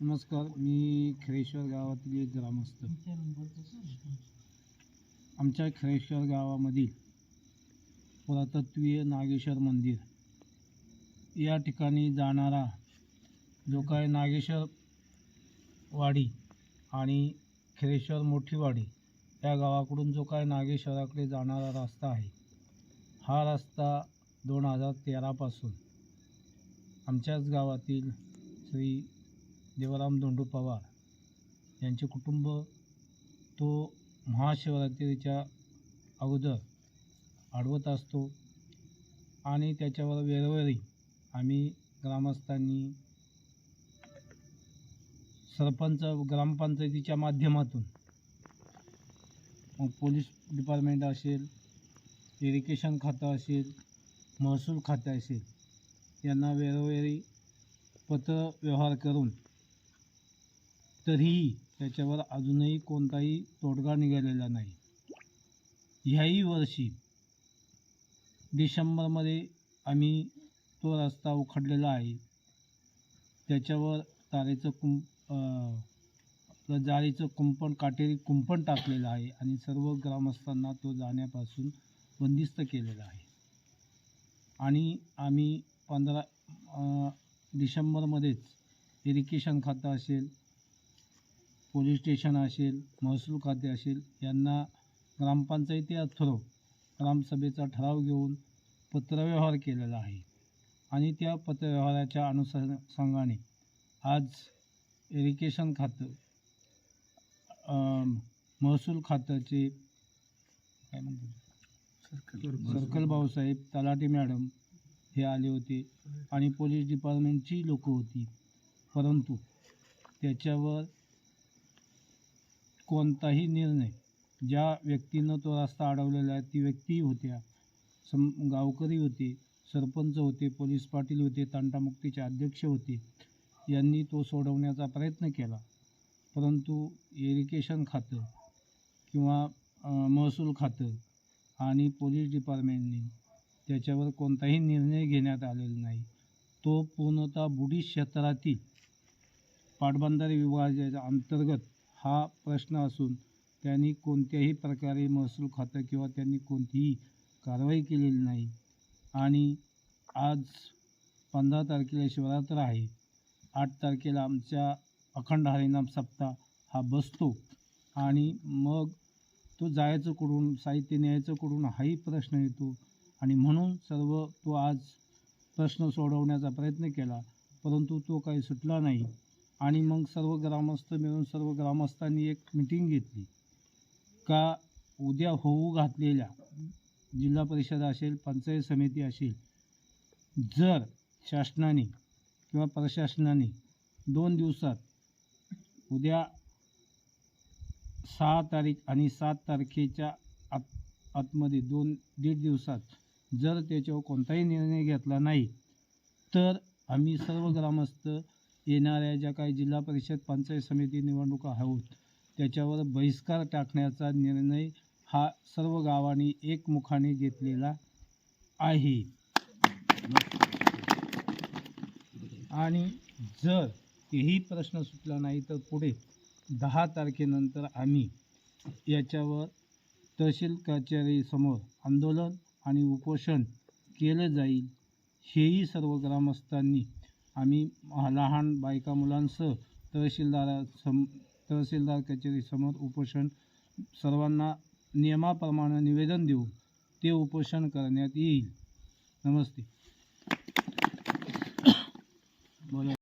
नमस्कार, मी खरेश्वर गावातील एक ग्रामस्थ. आमच्या खरेश्वर गावामधील पुरातत्वीय नागेश्वर मंदिर या ठिकाणी जाणारा जो काय नागेश्वर वाडी आणि खरेश्वर मोठी वाडी या गावाकडून जो काय नागेश्वराकडे जाणारा रस्ता आहे, हा रस्ता 2013 पासून आमच्याच गावातील श्री देवराम धोंडू पवार यांचे कुटुंब तो महाशिवरात्रीच्या अगोदर अडवत असतो आणि त्याच्यावर वेळोवेळी आम्ही ग्रामस्थांनी सरपंच ग्रामपंचायतीच्या माध्यमातून पोलीस डिपार्टमेंट असेल, इरिगेशन खातं असेल, महसूल खातं असेल यांना वेळोवेळी पत्र व्यवहार करून तरीही त्याच्यावर अजूनही कोणताही तोडगा निघालेला नाही. ह्याही वर्षी डिसेंबरमध्ये आम्ही तो रस्ता उखडलेला आहे. त्याच्यावर जाळीचं कुंपण, काटेरी कुंपण टाकलेलं आहे आणि सर्व ग्रामस्थांना तो जाण्यापासून बंदिस्त केलेला आहे. आणि आम्ही 15 डिसेंबरमध्येच इरिगेशन खातं असेल, पोलीस स्टेशन असेल, महसूल खाते असेल यांना ग्रामपंचायती थ्रू ग्रामसभेचा ठराव घेऊन पत्रव्यवहार केलेला आहे. आणि त्या पत्रव्यवहाराच्या अनुषंगाने आज इरिगेशन खातं, महसूल खात्याचे काय म्हणतात सर्कल भाऊसाहेब, तलाठी मॅडम हे आले होते आणि पोलीस डिपार्टमेंटची लोकं होती. परंतु त्याच्यावर कोणताही निर्णय, ज्या व्यक्तीनं तो रस्ता अडवलेला आहे ती व्यक्ती होत्या, गावकरी होते, सरपंच होते, पोलीस पाटील होते, तंटामुक्तीचे अध्यक्ष होते, यांनी तो सोडवण्याचा प्रयत्न केला. परंतु इरिगेशन खातं किंवा महसूल खातं आणि पोलीस डिपार्टमेंटने त्याच्यावर कोणताही निर्णय घेण्यात आलेला नाही. तो पूर्णतः बुडी क्षेत्रातील पाटबंधारे विभागाच्या अंतर्गत हा प्रश्न असून त्यांनी कोणत्याही प्रकारे महसूल खातं किंवा त्यांनी कोणतीही कारवाई केलेली नाही. आणि आज 15 तारखेला शिवरात्र आहे, 8 तारखेला आमच्या अखंड हरिनाम सप्ताह हा बसतो आणि मग तो जायचं कुठून, साहित्य न्यायचं कुठून हाही प्रश्न येतो. आणि म्हणून सर्व तो आज प्रश्न सोडवण्याचा प्रयत्न केला, परंतु तो काही सुटला नाही. आणि मग सर्व ग्रामस्थ मिळून सर्व ग्रामस्थांनी एक मिटिंग घेतली का उद्या होऊ घातलेल्या जिल्हा परिषद असेल, पंचायत समिती असेल, जर शासनाने किंवा प्रशासनाने 2 दिवसात उद्या 6 तारीख आणि 7 तारखेच्या आतमध्ये 2-1.5 दिवसात जर त्याच्यावर कोणताही निर्णय घेतला नाही तर आम्ही सर्व ग्रामस्थ येणाऱ्या ज्या काही जिल्हा परिषद पंचायत समिती निवडणुका आहोत त्याच्यावर बहिष्कार टाकण्याचा निर्णय हा सर्व गावांनी एकमुखाने घेतलेला आहे. आणि जर तेही प्रश्न सुटला नाही तर पुढे 10 तारखेनंतर आम्ही याच्यावर तहसील कचेरीसमोर आंदोलन आणि उपोषण केलं जाईल. हेही सर्व ग्रामस्थांनी आम्ही लहान बायका मुलांसह तहसीलदार कचेरीसमोर उपोषण सर्वांना नियमाप्रमाणे निवेदन देऊ ते उपोषण करण्यात येईल. नमस्ते. बोला.